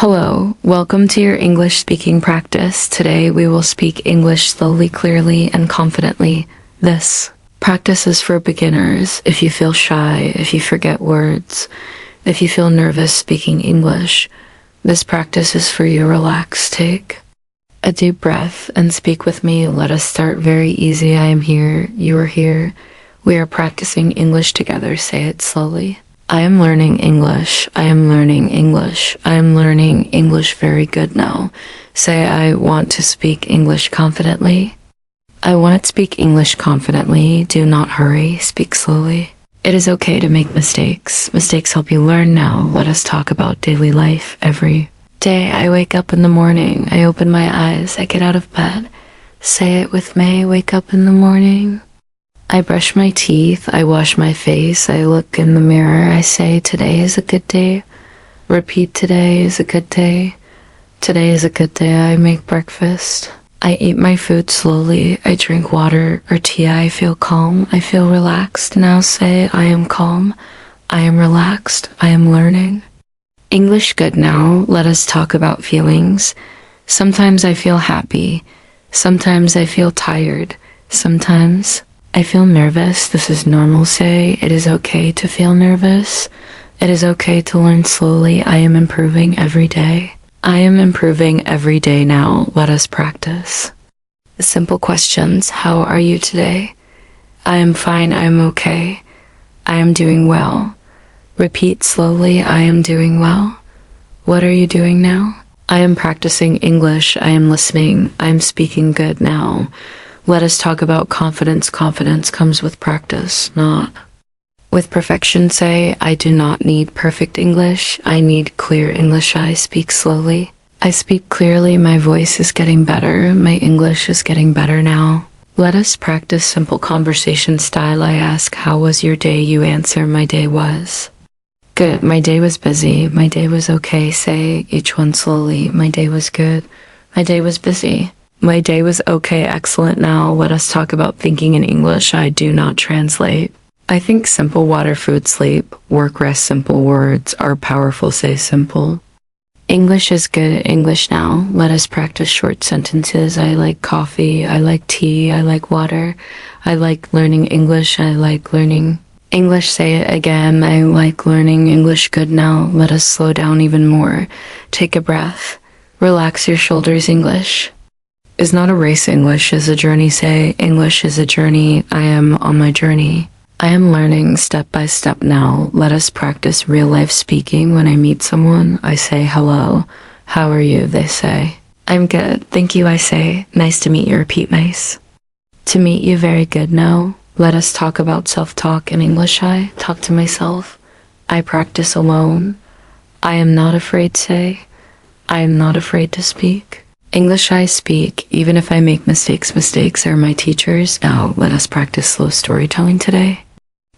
Hello, welcome to your English speaking practice. Today we will speak English slowly, clearly, and confidently. This practice is for beginners. If you feel shy, if you forget words, if you feel nervous speaking English, this practice is for you. Relax, take a deep breath and speak with me. Let us start very easy. I am here, you are here. We are practicing English together. Say it slowly. I am learning English. I am learning English. I am learning English very good now. Say, I want to speak English confidently. I want to speak English confidently. Do not hurry. Speak slowly. It is okay to make mistakes. Mistakes help you learn now. Let us talk about daily life. Every day I wake up in the morning. I open my eyes. I get out of bed. Say it with me. Wake up in the morning. I brush my teeth, I wash my face, I look in the mirror, I say, today is a good day. Repeat, today is a good day. Today is a good day. I make breakfast. I eat my food slowly. I drink water or tea. I feel calm. I feel relaxed. Now say, I am calm. I am relaxed. I am learning English good now. Let us talk about feelings. Sometimes I feel happy. Sometimes I feel tired. Sometimes I feel nervous. This is normal. Say, it is okay to feel nervous. It is okay to learn slowly. I am improving every day. I am improving every day now. Let us practice. Simple questions. How are you today? I am fine. I am okay. I am doing well. Repeat slowly. I am doing well. What are you doing now? I am practicing English. I am listening. I am speaking good now. Let us talk about confidence. Confidence comes with practice, not with perfection. Say, I do not need perfect English. I need clear English. I speak slowly. I speak clearly. My voice is getting better. My English is getting better now. Let us practice simple conversation style. I ask, how was your day? You answer, my day was good. My day was busy. My day was okay. Say each one slowly. My day was good. My day was busy. My day was okay. Excellent. Now let us talk about thinking in English. I do not translate. I think simple. Water, food, sleep, work, rest. Simple words are powerful. Say simple. English is good. English now. Let us practice short sentences. I like coffee. I like tea. I like water. I like learning English. I like learning English. Say it again. I like learning English good now. Let us slow down even more. Take a breath. Relax your shoulders. English is not a race. English is a journey. Say, English is a journey. I am on my journey. I am learning step by step now. Let us practice real life speaking. When I meet someone, I say, hello. How are you? They say, I'm good. Thank you. I say, nice to meet you. Repeat, nice to meet you. Very good. Now, let us talk about self-talk in English. I talk to myself. I practice alone. I am not afraid. Say, I am not afraid to speak English. I speak, even if I make mistakes. Mistakes are my teachers. Now, let us practice slow storytelling today.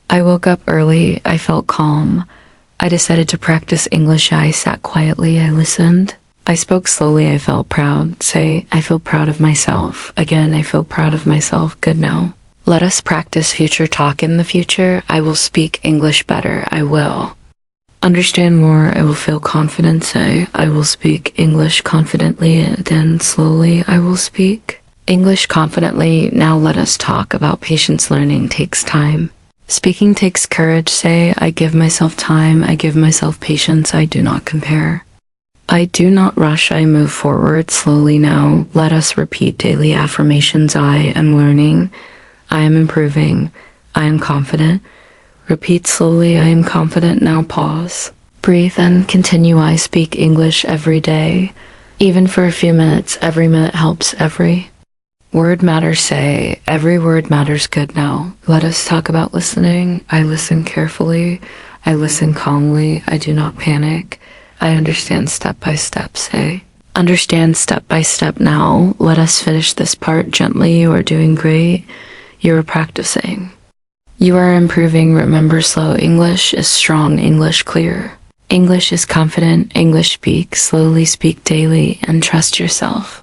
I woke up early. I felt calm. I decided to practice English. I sat quietly. I listened. I spoke slowly. I felt proud. Say, I feel proud of myself. Again, I feel proud of myself. Good now. Let us practice future talk. In the future, I will speak English better. I will understand more. I will feel confident. Say, I will speak English confidently. Again, slowly, I will speak English confidently. Now let us talk about patience. Learning takes time. Speaking takes courage. Say, I give myself time. I give myself patience. I do not compare. I do not rush. I move forward slowly. Now let us repeat daily affirmations. I am learning. I am improving. I am confident. Repeat slowly. I am confident. Now pause. Breathe and continue. I speak English every day, even for a few minutes. Every minute helps. Every word matters. Say, every word matters. Good now. Let us talk about listening. I listen carefully. I listen calmly. I do not panic. I understand step by step. Say, understand step by step. Now let us finish this part gently. You are doing great. You are practicing. You are improving. Remember, slow English is strong. English clear. English is confident. English speak slowly. Speak daily and trust yourself.